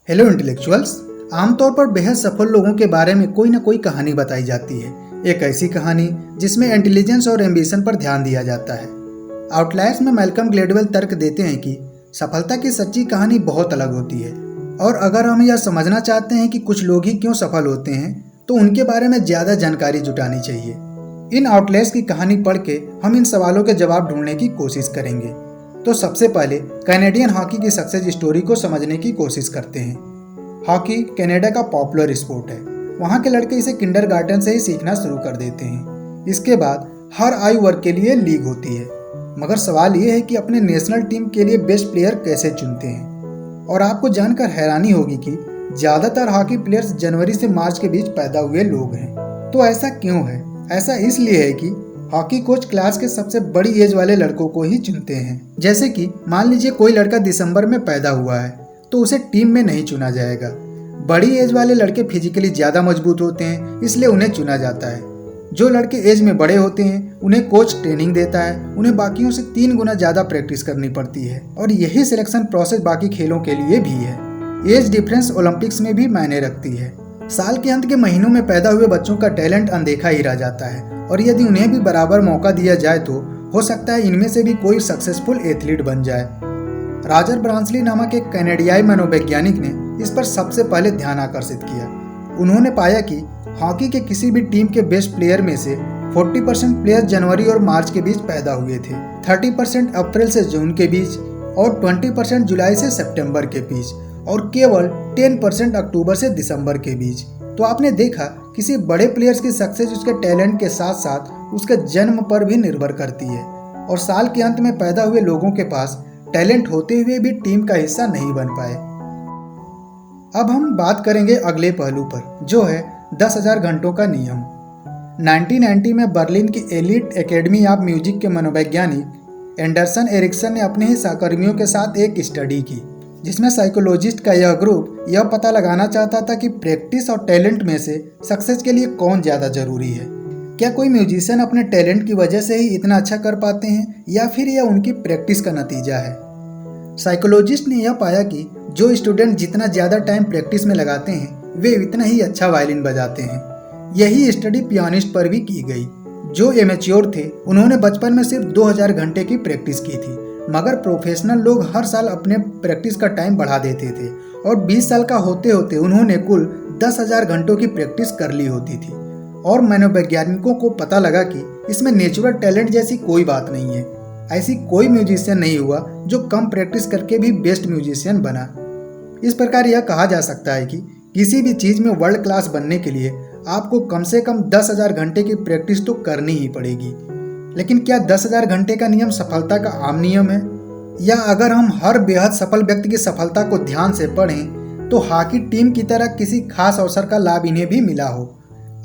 Hello intellectuals. आमतौर पर बेहद सफल लोगों के बारे में कोई ना कोई कहानी बताई जाती है। एक ऐसी कहानी जिसमें इंटेलिजेंस और एम्बिशन पर ध्यान दिया जाता है। आउटलायर्स में मैल्कम ग्लेडवेल तर्क देते हैं कि सफलता की सच्ची कहानी बहुत अलग होती है, और अगर हम यह समझना चाहते हैं कि कुछ लोग ही क्यों सफल होते हैं तो उनके बारे में ज़्यादा जानकारी जुटानी चाहिए। इन आउटलायर्स की कहानी पढ़ के हम इन सवालों के जवाब ढूंढने की कोशिश करेंगे। तो सबसे पहले कैनेडियन हॉकी की सक्सेस स्टोरी को समझने की कोशिश करते हैं। हॉकी कनाडा का पॉपुलर स्पोर्ट है। वहाँ के लड़के इसे किंडरगार्टन से ही सीखना शुरू कर देते हैं। इसके बाद हर आयु वर्ग के लिए लीग होती है, मगर सवाल ये है कि अपने नेशनल टीम के लिए बेस्ट प्लेयर कैसे चुनते हैं। और आपको जानकर हैरानी होगी कि ज़्यादातर हॉकी प्लेयर्स जनवरी से मार्च के बीच पैदा हुए लोग हैं। तो ऐसा क्यों है? ऐसा इसलिए है कि हॉकी कोच क्लास के सबसे बड़ी एज वाले लड़कों को ही चुनते हैं। जैसे कि मान लीजिए कोई लड़का दिसंबर में पैदा हुआ है तो उसे टीम में नहीं चुना जाएगा। बड़ी एज वाले लड़के फिजिकली ज़्यादा मजबूत होते हैं, इसलिए उन्हें चुना जाता है। जो लड़के एज में बड़े होते हैं उन्हें कोच ट्रेनिंग देता है, उन्हें बाकियों से 3 गुना ज़्यादा प्रैक्टिस करनी पड़ती है। और यही सिलेक्शन प्रोसेस बाकी खेलों के लिए भी है। एज डिफरेंस ओलंपिक्स में भी मायने रखती है। साल के अंत के महीनों में पैदा हुए बच्चों का टैलेंट अनदेखा ही रह जाता है, और यदि उन्हें भी बराबर मौका दिया जाए तो हो सकता है इनमें से भी कोई सक्सेसफुल एथलीट बन जाए। रॉजर ब्रांसली नामक एक कनाडियाई मनोवैज्ञानिक ने इस पर सबसे पहले ध्यान आकर्षित किया। उन्होंने पाया कि हॉकी के किसी भी टीम के बेस्ट प्लेयर में से 40% प्लेयर जनवरी और मार्च के बीच पैदा हुए थे, 30% अप्रैल से जून के बीच, और 20% जुलाई से सितंबर के बीच, और केवल 10% अक्टूबर से दिसंबर के बीच। तो आपने देखा, किसी बड़े प्लेयर्स की सक्सेस उसके टैलेंट के साथ साथ उसके जन्म पर भी निर्भर करती है। और साल के अंत में पैदा हुए लोगों के पास टैलेंट होते हुए भी टीम का हिस्सा नहीं बन पाए। अब हम बात करेंगे अगले पहलू पर, जो है 10,000 घंटों का नियम। 1990 में बर्लिन की एलिट एकेडमी ऑफ म्यूजिक के मनोवैज्ञानिक एंडरसन एरिक्सन ने अपने ही सहकर्मियों के साथ एक स्टडी की, जिसमें साइकोलॉजिस्ट का यह ग्रुप यह पता लगाना चाहता था कि प्रैक्टिस और टैलेंट में से सक्सेस के लिए कौन ज़्यादा जरूरी है। क्या कोई म्यूजिशियन अपने टैलेंट की वजह से ही इतना अच्छा कर पाते हैं, या फिर यह उनकी प्रैक्टिस का नतीजा है? साइकोलॉजिस्ट ने यह पाया कि जो स्टूडेंट जितना ज़्यादा टाइम प्रैक्टिस में लगाते हैं वे इतना ही अच्छा वायलिन बजाते हैं। यही स्टडी पियानिस्ट पर भी की गई। जो एमेच्योर थे उन्होंने बचपन में सिर्फ 2000 घंटे की प्रैक्टिस की थी, मगर प्रोफेशनल लोग हर साल अपने प्रैक्टिस का टाइम बढ़ा देते थे, और 20 साल का होते होते उन्होंने कुल 10,000 घंटों की प्रैक्टिस कर ली होती थी। और मनोवैज्ञानिकों को पता लगा कि इसमें नेचुरल टैलेंट जैसी कोई बात नहीं है। ऐसी कोई म्यूजिशियन नहीं हुआ जो कम प्रैक्टिस करके भी बेस्ट म्यूजिशियन बना। इस प्रकार यह कहा जा सकता है कि किसी भी चीज़ में वर्ल्ड क्लास बनने के लिए आपको कम से कम 10,000 घंटे की प्रैक्टिस तो करनी ही पड़ेगी। लेकिन क्या 10,000 घंटे का नियम सफलता का आम नियम है? या अगर हम हर बेहद सफल व्यक्ति की सफलता को ध्यान से पढ़ें तो हॉकी टीम की तरह किसी खास अवसर का लाभ इन्हें भी मिला हो?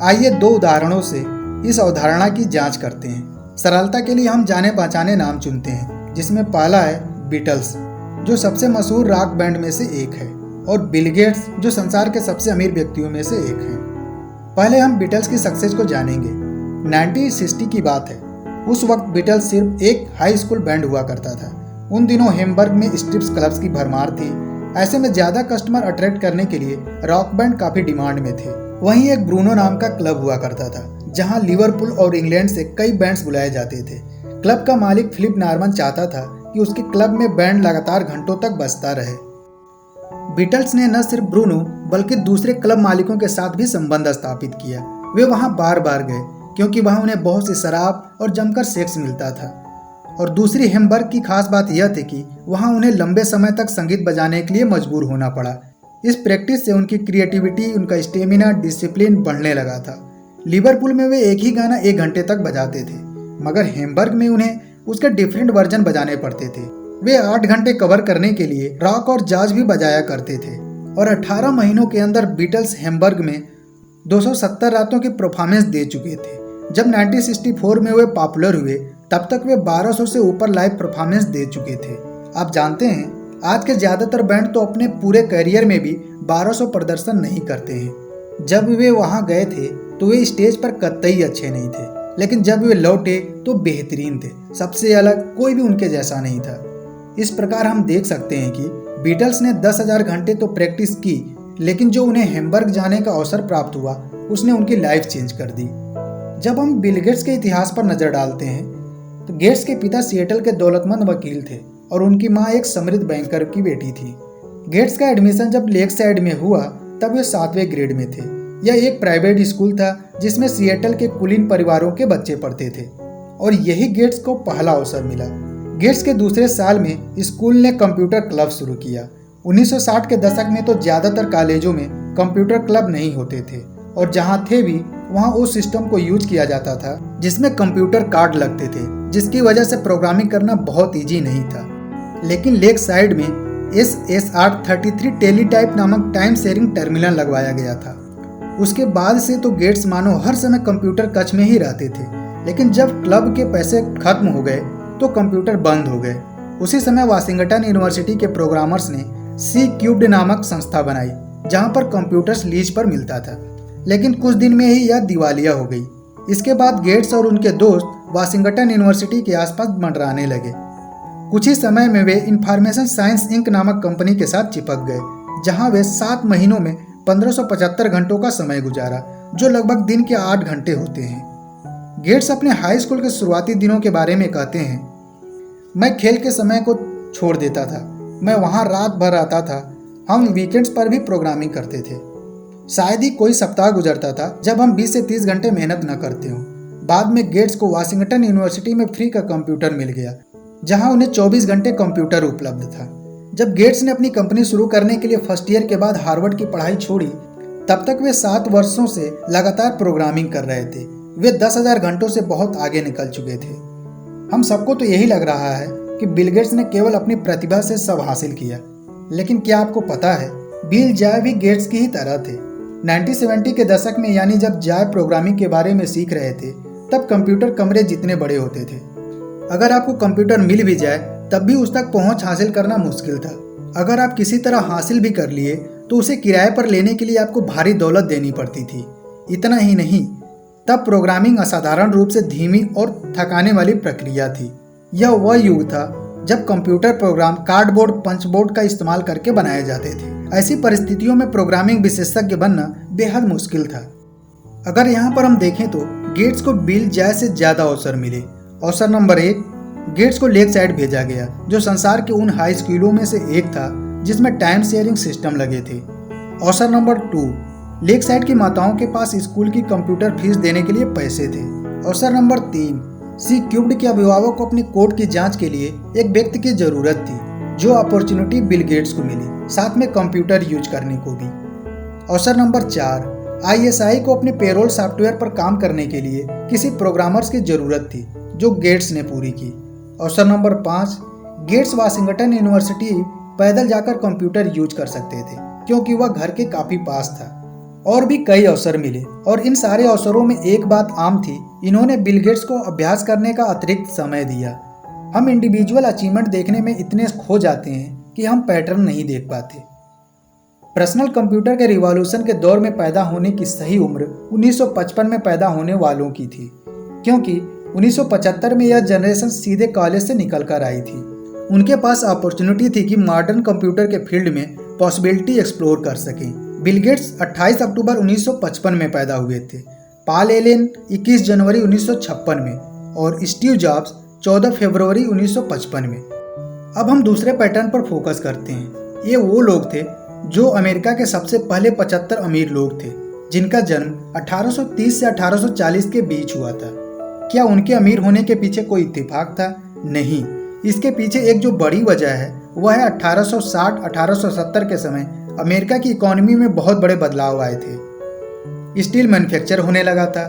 आइए 2 उदाहरणों से इस अवधारणा की जांच करते हैं। सरलता के लिए हम जाने पहचाने नाम चुनते हैं, जिसमें पहला है बीटल्स, जो सबसे मशहूर रॉक बैंड में से एक है, और बिल गेट्स, जो संसार के सबसे अमीर व्यक्तियों में से एक हैं। पहले हम बीटल्स की सक्सेस को जानेंगे। 1960 की बात है। उस वक्त बीटल्स सिर्फ एक हाई स्कूल बैंड हुआ करता था। उन दिनों हैम्बर्ग में स्ट्रिप्स क्लब्स की भरमार थी। ऐसे में ज़्यादा कस्टमर अट्रैक्ट करने के लिए रॉक बैंड काफ़ी डिमांड में थे। वहीं एक ब्रूनो नाम का क्लब हुआ करता था, जहां लिवरपूल और इंग्लैंड से कई बैंड्स बुलाए जाते थे। क्लब का मालिक फिलिप नॉर्मन चाहता था कि उसके क्लब में बैंड लगातार घंटों तक बजता रहे। बीटल्स ने न सिर्फ ब्रूनो बल्कि दूसरे क्लब मालिकों के साथ भी संबंध स्थापित किया। वे वहां बार बार गए क्योंकि वहां उन्हें बहुत सी शराब और जमकर सेक्स मिलता था। और दूसरी हैम्बर्ग की खास बात यह थी कि वहां उन्हें लंबे समय तक संगीत बजाने के लिए मजबूर होना पड़ा। इस प्रैक्टिस से उनकी क्रिएटिविटी, उनका स्टेमिना, डिसिप्लिन बढ़ने लगा था। लिवरपूल में वे एक ही गाना 1 घंटे तक बजाते थे, मगर हैम्बर्ग में उन्हें उसके डिफरेंट वर्जन बजाने पड़ते थे। वे 8 घंटे कवर करने के लिए रॉक और जाज भी बजाया करते थे। और 18 महीनों के अंदर बीटल्स हैम्बर्ग में 270 रातों की परफॉर्मेंस दे चुके थे। जब 1964 में वे पॉपुलर हुए तब तक वे 1200 से ऊपर लाइव परफॉर्मेंस दे चुके थे। आप जानते हैं, आज के ज़्यादातर बैंड तो अपने पूरे करियर में भी 1200 प्रदर्शन नहीं करते हैं। जब वे वहां गए थे तो वे स्टेज पर कतई अच्छे नहीं थे, लेकिन जब वे लौटे तो बेहतरीन थे। सबसे अलग, कोई भी उनके जैसा नहीं था। इस प्रकार हम देख सकते हैं कि बीटल्स ने 10,000 घंटे तो प्रैक्टिस की, लेकिन जो उन्हें हैम्बर्ग जाने का अवसर प्राप्त हुआ उसने उनकी लाइफ चेंज कर दी। जब हम बिल गेट्स के इतिहास पर नजर डालते हैं तो गेट्स के पिता सिएटल के दौलतमंद वकील थे और उनकी मां एक समृद्ध बैंकर की बेटी थी। गेट्स का एडमिशन जब लेक साइड में हुआ तब वे 7वें ग्रेड में थे। यह एक प्राइवेट स्कूल था जिसमें सिएटल के कुलीन परिवारों के बच्चे पढ़ते थे और यही गेट्स को पहला अवसर मिला। गेट्स के दूसरे साल में स्कूल ने कंप्यूटर क्लब शुरू किया। 1960 के दशक में तो ज़्यादातर कॉलेजों में कंप्यूटर क्लब नहीं होते थे और जहाँ थे भी वहाँ उस सिस्टम को यूज किया जाता था जिसमें कंप्यूटर कार्ड लगते थे, जिसकी वजह से प्रोग्रामिंग करना बहुत ईजी नहीं था। लेकिन लेक साइड में SSR-33 टेलीटाइप नामक टाइम शेयरिंग टर्मिनल लगवाया गया था। उसके बाद से तो गेट्स मानो हर समय कंप्यूटर कक्ष में ही रहते थे, लेकिन जब क्लब के पैसे खत्म हो गए तो कंप्यूटर बंद हो गए। उसी समय वाशिंगटन यूनिवर्सिटी के प्रोग्रामर्स ने C³ नामक संस्था बनाई जहां पर कंप्यूटर्स लीज पर मिलता था, लेकिन कुछ दिन में ही यह दिवालिया हो गई। इसके बाद गेट्स और उनके दोस्त वाशिंगटन यूनिवर्सिटी के आसपास मंडराने लगे। कुछ ही समय में वे इंफॉर्मेशन साइंस इंक नामक कंपनी के साथ चिपक गए, जहां वे 7 महीनों में 1575 घंटों का समय गुजारा, जो लगभग दिन के 8 घंटे होते हैं। गेट्स अपने हाई स्कूल के शुरुआती दिनों के बारे में कहते हैं, मैं खेल के समय को छोड़ देता था, मैं वहाँ रात भर आता था, हम वीकेंड्स पर भी प्रोग्रामिंग करते थे। शायद ही कोई सप्ताह गुजरता था जब हम 20 से 30 घंटे मेहनत न करते हों। बाद में गेट्स को वाशिंगटन यूनिवर्सिटी में फ्री का कंप्यूटर मिल गया, जहां उन्हें 24 घंटे कंप्यूटर उपलब्ध था। जब गेट्स ने अपनी कंपनी शुरू करने के लिए फर्स्ट ईयर के बाद हार्वर्ड की पढ़ाई छोड़ी, तब तक वे 7 वर्षों से लगातार प्रोग्रामिंग कर रहे थे। वे 10,000 घंटों से बहुत आगे निकल चुके थे। हम सबको तो यही लग रहा है कि बिल गेट्स ने केवल अपनी प्रतिभा से सब हासिल किया, लेकिन क्या आपको पता है बिल जॉय भी गेट्स की ही तरह थे। 1970 के दशक में, यानी जब जॉय प्रोग्रामिंग के बारे में सीख रहे थे, तब कंप्यूटर कमरे जितने बड़े होते थे। अगर आपको कंप्यूटर मिल भी जाए तब भी उस तक पहुंच हासिल करना मुश्किल था। अगर आप किसी तरह हासिल भी कर लिए तो उसे किराए पर लेने के लिए आपको भारी दौलत देनी पड़ती थी। इतना ही नहीं, तब प्रोग्रामिंग असाधारण रूप से धीमी और थकाने वाली प्रक्रिया थी। यह वह युग था जब कंप्यूटर प्रोग्राम कार्डबोर्ड पंचबोर्ड का इस्तेमाल करके बनाए जाते थे। ऐसी परिस्थितियों में प्रोग्रामिंग विशेषज्ञ बनना बेहद मुश्किल था। अगर यहाँ पर हम देखें तो गेट्स को बिल जॉय से ज़्यादा अवसर मिले। अवसर नंबर 1, गेट्स को लेक साइड भेजा गया, जो संसार के उन हाई स्कूलों में से एक था जिसमें टाइम शेयरिंग सिस्टम लगे थे। अवसर नंबर 2, लेक साइड की माताओं के पास स्कूल की कंप्यूटर फीस देने के लिए पैसे थे। अवसर नंबर 3, C³ के अभिभावक को अपनी कोर्ट की जांच के लिए एक व्यक्ति की जरूरत थी, जो अपॉर्चुनिटी बिल गेट्स को मिली, साथ में कंप्यूटर यूज करने को भी। अवसर नंबर 4, ISI को अपने पेरोल सॉफ्टवेयर पर काम करने के लिए किसी प्रोग्रामर्स की जरूरत थी, जो गेट्स ने पूरी की। अवसर नंबर 5, गेट्स वाशिंगटन यूनिवर्सिटी पैदल जाकर कंप्यूटर यूज कर सकते थे, क्योंकि वह घर के काफी पास था। और भी कई अवसर मिले और इन सारे अवसरों में एक बात आम थी, इन्होंने बिल गेट्स को अभ्यास करने का अतिरिक्त समय दिया। हम इंडिविजुअल अचीवमेंट देखने में इतने खो जाते हैं कि हम पैटर्न नहीं देख पाते। पर्सनल कंप्यूटर के रिवॉल्यूशन के दौर में पैदा होने की सही उम्र 1955 में पैदा होने वालों की थी, क्योंकि 1975 में यह जनरेशन सीधे कॉलेज से निकल कर आई थी। उनके पास अपॉर्चुनिटी थी कि मॉडर्न कंप्यूटर के फील्ड में पॉसिबिलिटी एक्सप्लोर कर सकें। बिल गेट्स 28 अक्टूबर 1955 में पैदा हुए थे, पॉल एलेन 21 जनवरी 1956 में और स्टीव जॉब्स 14 फरवरी 1955 में। अब हम दूसरे पैटर्न पर फोकस करते हैं। ये वो लोग थे जो अमेरिका के सबसे पहले 75 अमीर लोग थे, जिनका जन्म 1830 से 1840 के बीच हुआ था। क्या उनके अमीर होने के पीछे कोई इत्तेफाक था? नहीं, इसके पीछे एक जो बड़ी वजह है वह है 1860-1870 के समय अमेरिका की इकोनॉमी में बहुत बड़े बदलाव आए थे। स्टील मैन्युफैक्चर होने लगा था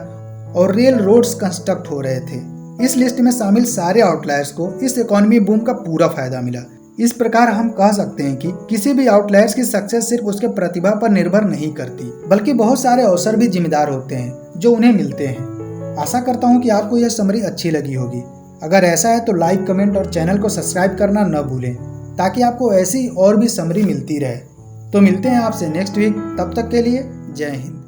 और रेल रोड्स कंस्ट्रक्ट हो रहे थे। इस लिस्ट में शामिल सारे आउटलायर्स को इस इकोनॉमी बूम का पूरा फायदा मिला। इस प्रकार हम कह सकते हैं कि किसी भी आउटलायर्स की सक्सेस सिर्फ उसके प्रतिभा पर निर्भर नहीं करती, बल्कि बहुत सारे अवसर भी जिम्मेदार होते हैं जो उन्हें मिलते हैं। आशा करता हूं कि आपको यह समरी अच्छी लगी होगी। अगर ऐसा है तो लाइक, कमेंट और चैनल को सब्सक्राइब करना न भूलें, ताकि आपको ऐसी और भी समरी मिलती रहे। तो मिलते हैं आपसे नेक्स्ट वीक, तब तक के लिए जय हिंद।